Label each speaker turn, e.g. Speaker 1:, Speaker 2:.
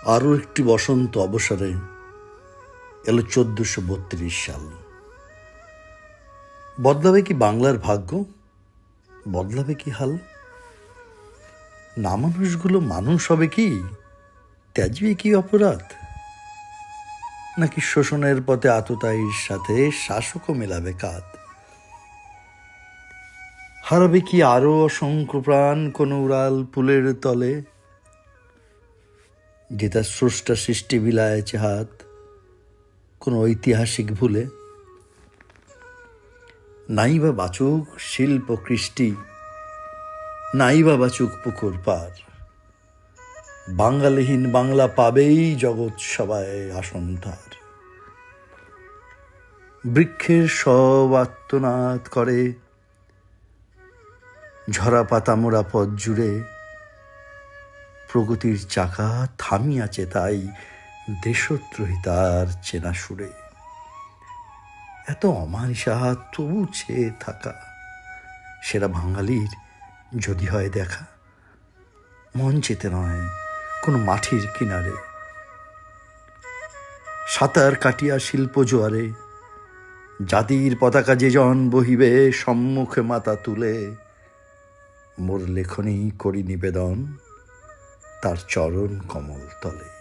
Speaker 1: আরও একটি বসন্ত অবসরে এলো 1432 সাল। বদলাবে কি বাংলার ভাগ্য, বদলাবে কি হাল? না মানুষগুলো মানুষ হবে কি, ত্যাজবে কি অপরাধ? নাকি শোষণের পথে আততায়ীর সাথে শাসকও মেলাবে কাঁধ? হারাবে কি আরো অসংখ্য প্রাণ কোন উড়াল পুলের তলে, যে তার স্রষ্টা সৃষ্টি বিলায়েছে হাত কোন ঐতিহাসিক ভুলে? নাই বা বাচুক শিল্প কৃষ্টি, নাই বা বাচুক পুকুর পার, বাঙালিহীন বাংলা পাবেই জগৎ সবাই আসন তার। বৃক্ষের সব আত্মনাদ করে, ঝরা পাতা মোড়া পথ জুড়ে, প্রগতির চাকা থামিয়াছে তাই দেশদ্রোহী তার চেনা সুরে। এত অমানিসা তবু চেয়ে থাকা, সেরা বাঙালির যদি হয় দেখা, মঞ্চেতে নয় কোনো মাঠির কিনারে, সাঁতার কাটিয়া শিল্প জোয়ারে, জাতির পতাকা যে জন বহিবে সম্মুখে মাথা তুলে, মোর লেখনী করি নিবেদন তার চরণ কমল তলে।